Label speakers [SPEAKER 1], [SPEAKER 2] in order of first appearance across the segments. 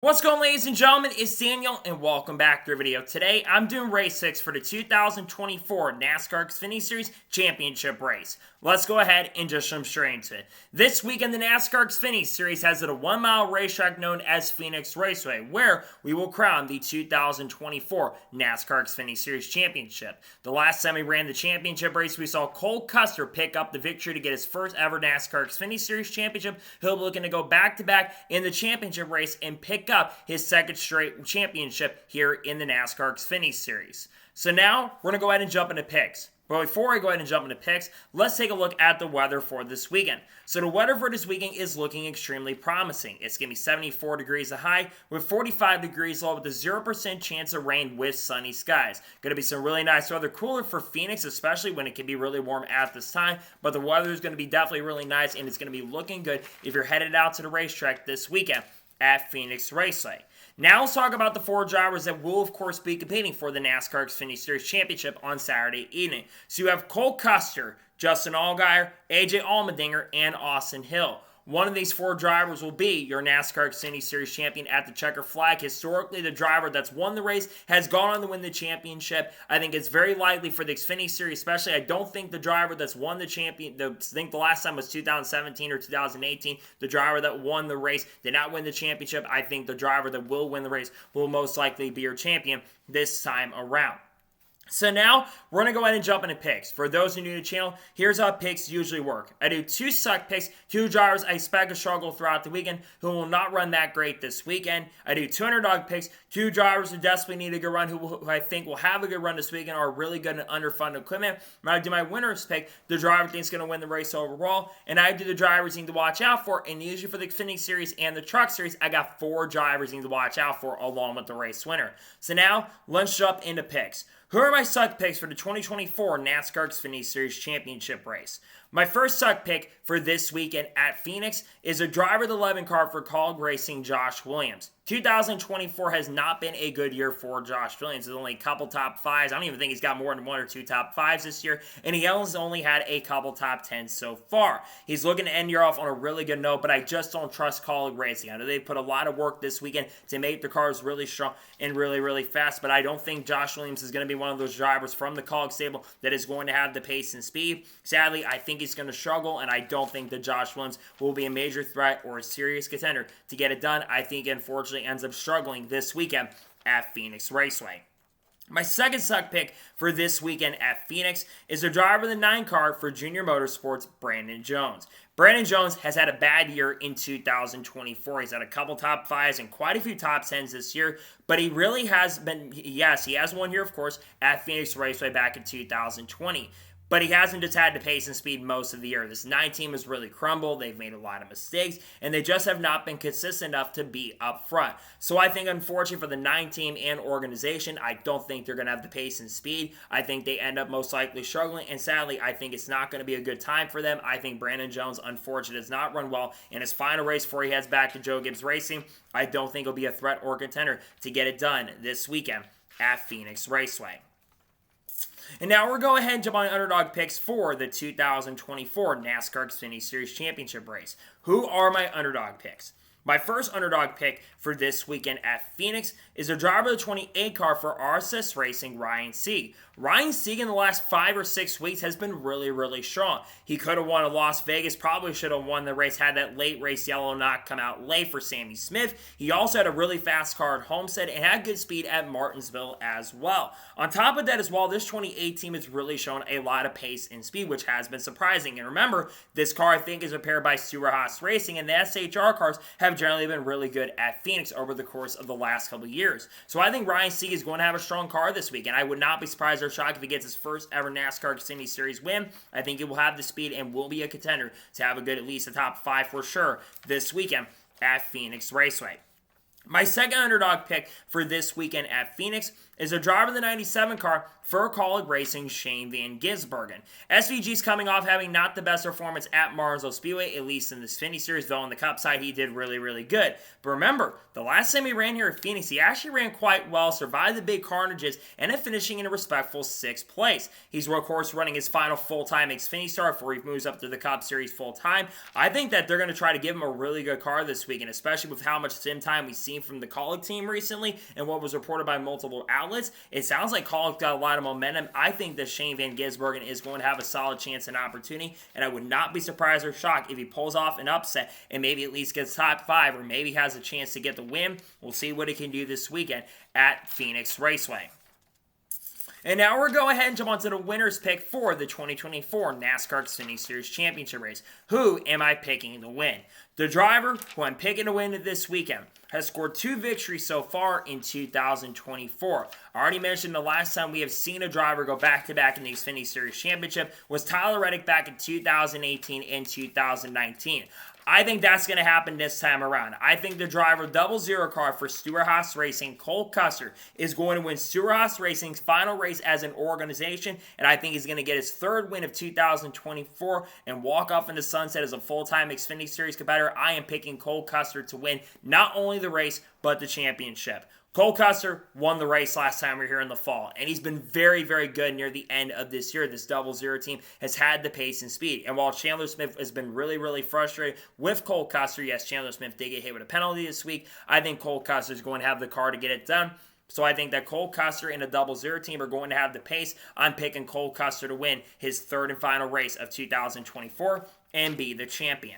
[SPEAKER 1] What's going on, ladies and gentlemen? It's Daniel and welcome back to the video. Today I'm doing race 6 for the 2024 NASCAR Xfinity Series Championship race. Let's go ahead and just jump straight into it. This weekend the NASCAR Xfinity Series has a 1-mile racetrack known as Phoenix Raceway, where we will crown the 2024 NASCAR Xfinity Series Championship. The last time we ran the championship race, we saw Cole Custer pick up the victory to get his first ever NASCAR Xfinity Series Championship. He'll be looking to go back-to-back in the championship race and pick up his second straight championship here in the NASCAR Xfinity Series. So now, we're going to go ahead and jump into picks. But before I go ahead and jump into picks, let's take a look at the weather for this weekend. So the weather for this weekend is looking extremely promising. It's going to be 74 degrees a high with 45 degrees low with a 0% chance of rain with sunny skies. Going to be some really nice weather. Cooler for Phoenix, especially when it can be really warm at this time. But the weather is going to be definitely really nice, and it's going to be looking good if you're headed out to the racetrack this weekend at Phoenix Raceway. Now let's talk about the 4 drivers that will, of course, be competing for the NASCAR Xfinity Series Championship on Saturday evening. So you have Cole Custer, Justin Allgaier, AJ Allmendinger, and Austin Hill. One of these 4 drivers will be your NASCAR Xfinity Series champion at the checker flag. Historically, the driver that's won the race has gone on to win the championship. I think it's very likely for the Xfinity Series, especially. I don't think the driver that's won the I think the last time was 2017 or 2018. The driver that won the race did not win the championship. I think the driver that will win the race will most likely be your champion this time around. So now, we're going to go ahead and jump into picks. For those who are new to the channel, here's how picks usually work. I do 2 suck picks, 2 drivers I expect to struggle throughout the weekend who will not run that great this weekend. I do 2 underdog picks, 2 drivers who desperately need a good run who I think will have a good run this weekend or are really good in underfunded equipment. When I do my winners pick, the driver thinks going to win the race overall, and I do the drivers you need to watch out for, and usually for the Xfinity Series and the Truck Series, I got 4 drivers you need to watch out for along with the race winner. So now, let's jump into picks. Who are my suck picks for the 2024 NASCAR Xfinity Series Championship race? My first suck pick for this weekend at Phoenix is a driver of the 11 car for Cog Racing, Josh Williams. 2024 has not been a good year for Josh Williams. There's only a couple top 5s. I don't even think he's got more than 1 or 2 top 5s this year. And he has only had a couple top 10s so far. He's looking to end the year off on a really good note, but I just don't trust Cog Racing. I know they put a lot of work this weekend to make the cars really strong and really fast, but I don't think Josh Williams is going to be one of those drivers from the Cog stable that is going to have the pace and speed. Sadly, I think he's going to struggle, and I don't think that Josh Williams will be a major threat or a serious contender to get it done. I think, unfortunately, ends up struggling this weekend at Phoenix Raceway. My second suck pick for this weekend at Phoenix is the driver of the 9 car for Junior Motorsports, Brandon Jones. Brandon Jones has had a bad year in 2024. He's had a couple top 5s and quite a few top 10s this year, but he really has been, yes, he has won here, of course, at Phoenix Raceway back in 2020. But he hasn't just had the pace and speed most of the year. This 9 team has really crumbled. They've made a lot of mistakes, and they just have not been consistent enough to be up front. So I think, unfortunately, for the 9 team and organization, I don't think they're going to have the pace and speed. I think they end up most likely struggling, and sadly, I think it's not going to be a good time for them. I think Brandon Jones, unfortunately, does not run well in his final race before he heads back to Joe Gibbs Racing. I don't think he'll be a threat or contender to get it done this weekend at Phoenix Raceway. And now we're going ahead and jump on underdog picks for the 2024 NASCAR Xfinity Series Championship race. Who are my underdog picks? My first underdog pick for this weekend at Phoenix is a driver of the 28 car for RSS Racing, Ryan Sieg. Ryan Sieg in the last 5 or 6 weeks has been really strong. He could have won at Las Vegas, probably should have won the race, had that late race yellow knock come out late for Sammy Smith. He also had a really fast car at Homestead and had good speed at Martinsville as well. On top of that as well, this 28 team has really shown a lot of pace and speed, which has been surprising. And remember, this car I think is prepared by Stuart Haas Racing, and the SHR cars have generally been really good at Phoenix over the course of the last couple of years. So I think Ryan Sieg is going to have a strong car this week, and I would not be surprised or shocked if he gets his first ever NASCAR Xfinity Series win. I think he will have the speed and will be a contender to have a good, at least a top 5 for sure this weekend at Phoenix Raceway. My second underdog pick for this weekend at Phoenix is a driver of the 97 car for Cog Racing, Shane Van Gisbergen. SVG's coming off having not the best performance at Martinsville Speedway, at least in the Xfinity Series, though on the Cup side he did really good. But remember, the last time he ran here at Phoenix, he actually ran quite well, survived the big carnages, and ended finishing in a respectful 6th place. He's, of course, running his final full-time Xfinity start before he moves up to the Cup Series full-time. I think that they're going to try to give him a really good car this weekend, especially with how much sim time we see seen from the Kaulig team recently and what was reported by multiple outlets, it sounds like Kaulig's got a lot of momentum. I think that Shane Van Gisbergen is going to have a solid chance and opportunity, and I would not be surprised or shocked if he pulls off an upset and maybe at least gets top 5 or maybe has a chance to get the win. We'll see what he can do this weekend at Phoenix Raceway. And now we're going ahead and jump onto the winner's pick for the 2024 NASCAR Xfinity Series Championship race. Who am I picking to win? The driver who I'm picking to win this weekend has scored 2 victories so far in 2024. I already mentioned the last time we have seen a driver go back-to-back in the Xfinity Series Championship was Tyler Reddick back in 2018 and 2019. I think that's going to happen this time around. I think the driver 00 car for Stewart-Haas Racing, Cole Custer, is going to win Stewart-Haas Racing's final race as an organization, and I think he's going to get his 3rd win of 2024 and walk off into sunset as a full-time Xfinity Series competitor. I am picking Cole Custer to win not only the race, but the championship. Cole Custer won the race last time we were here in the fall, and he's been very, very good near the end of this year. This 00 team has had the pace and speed, and while Chandler Smith has been really, really frustrated with Cole Custer, yes, Chandler Smith did get hit with a penalty this week, I think Cole Custer is going to have the car to get it done. So I think that Cole Custer and the 00 team are going to have the pace. I'm picking Cole Custer to win his 3rd and final race of 2024 and be the champion.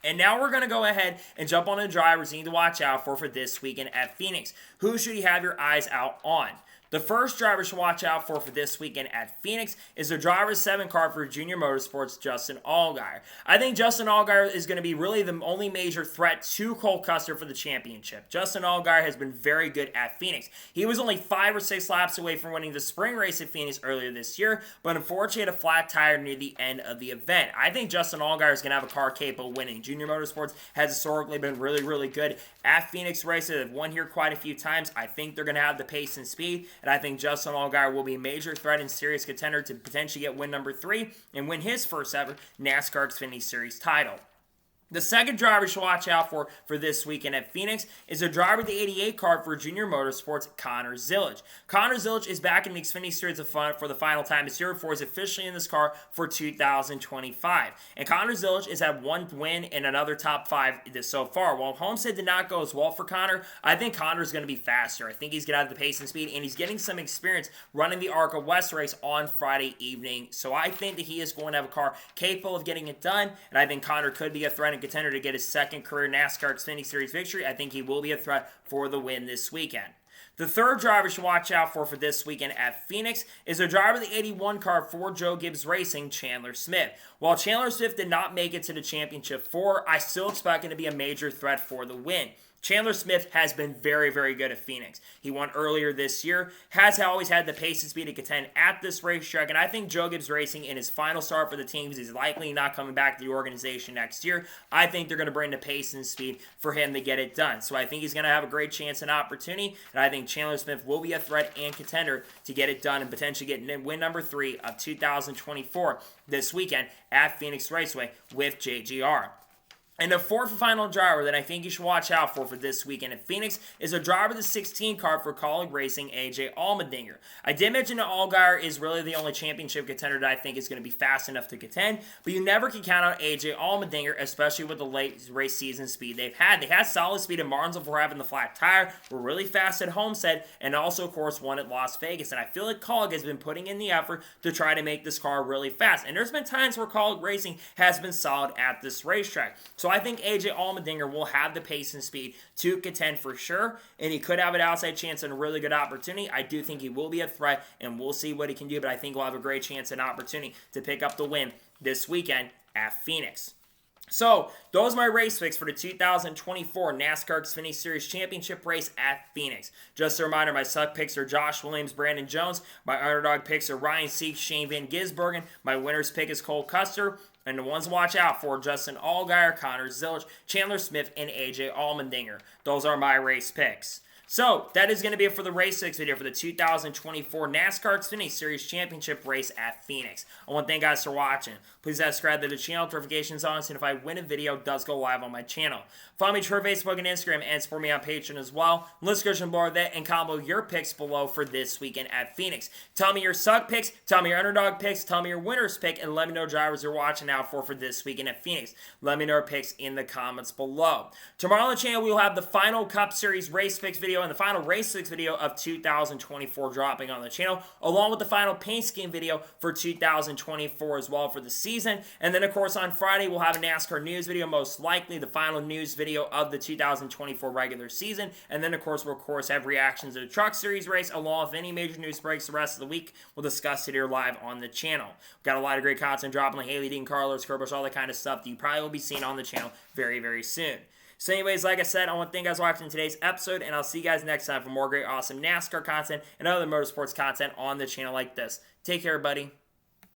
[SPEAKER 1] And now we're going to go ahead and jump on the drivers you need to watch out for this weekend at Phoenix. Who should you have your eyes out on? The first driver to watch out for this weekend at Phoenix is the driver's 7 car for Junior Motorsports, Justin Allgaier. I think Justin Allgaier is going to be really the only major threat to Cole Custer for the championship. Justin Allgaier has been very good at Phoenix. He was only 5 or 6 laps away from winning the spring race at Phoenix earlier this year, but unfortunately had a flat tire near the end of the event. I think Justin Allgaier is going to have a car capable of winning. Junior Motorsports has historically been really, really good at Phoenix races. They've won here quite a few times. I think they're going to have the pace and speed, and I think Justin Allgaier will be a major threat and serious contender to potentially get win number 3 and win his first ever NASCAR Xfinity Series title. The second driver you should watch out for this weekend at Phoenix is a driver of the 88 car for Junior Motorsports, Conor Zillich. Conor Zillich is back in the Xfinity Series for the final time this year before he's officially in this car for 2025. And Conor Zillich has had 1 win and another top 5 so far. While Homestead did not go as well for Conor, I think Conor's going to be faster. I think he's going to have the pace and speed, and he's getting some experience running the ARCA West race on Friday evening. So I think that he is going to have a car capable of getting it done, and I think Conor could be a threat contender to get his 2nd career NASCAR Xfinity Series victory. I think he will be a threat for the win this weekend. The third driver you should watch out for this weekend at Phoenix is the driver of the 81 car for Joe Gibbs Racing, Chandler Smith. While Chandler Smith did not make it to the championship 4, I still expect him to be a major threat for the win. Chandler Smith has been very, very good at Phoenix. He won earlier this year, has always had the pace and speed to contend at this racetrack, and I think Joe Gibbs Racing in his final start for the team, he's likely not coming back to the organization next year. I think they're going to bring the pace and speed for him to get it done. So I think he's going to have a great chance and opportunity, and I think Chandler Smith will be a threat and contender to get it done and potentially get win number 3 of 2024 this weekend at Phoenix Raceway with JGR. And the fourth and final driver that I think you should watch out for this weekend at Phoenix is a driver of the 16 car for Kaulig Racing, AJ Allmendinger. I did mention that Allgaier is really the only championship contender that I think is going to be fast enough to contend, but you never can count on AJ Allmendinger, especially with the late race season speed they've had. They had solid speed at Martinsville before having the flat tire, were really fast at Homestead, and also, of course, won at Las Vegas. And I feel like Kaulig has been putting in the effort to try to make this car really fast. And there's been times where Kaulig Racing has been solid at this racetrack. So I think AJ Allmendinger will have the pace and speed to contend for sure, and he could have an outside chance and a really good opportunity. I do think he will be a threat, and we'll see what he can do, but I think he'll have a great chance and opportunity to pick up the win this weekend at Phoenix. So, those are my race picks for the 2024 NASCAR Xfinity Series Championship race at Phoenix. Just a reminder, my suck picks are Josh Williams, Brandon Jones. My underdog picks are Ryan Sieg, Shane Van Gisbergen. My winner's pick is Cole Custer. And the ones to watch out for, Justin Allgaier, Conor Zillich, Chandler Smith, and AJ Allmendinger. Those are my race picks. So, that is going to be it for the Race 6 video for the 2024 NASCAR Xfinity Series Championship race at Phoenix. I want to thank you guys for watching. Please subscribe to the channel, notifications on, so if I win a video, it does go live on my channel. Follow me on Facebook and Instagram, and support me on Patreon as well. List description below that, and comment your picks below for this weekend at Phoenix. Tell me your suck picks, tell me your underdog picks, tell me your winner's pick, and let me know drivers you're watching out for this weekend at Phoenix. Let me know your picks in the comments below. Tomorrow on the channel, we will have the final Cup Series race picks video and the final Race 6 video of 2024 dropping on the channel, along with the final paint scheme video for 2024 as well for the season. And then, of course, on Friday, we'll have a NASCAR news video, most likely the final news video of the 2024 regular season. And then, of course, we'll, have reactions to the Truck Series race, along with any major news breaks the rest of the week. We'll discuss it here live on the channel. We've got a lot of great content dropping, like Haley Dean, Carlos, Kerbush, all that kind of stuff that you probably will be seeing on the channel very, very soon. So anyways, like I said, I want to thank you guys for watching today's episode, and I'll see you guys next time for more great, awesome NASCAR content and other motorsports content on the channel like this. Take care, buddy.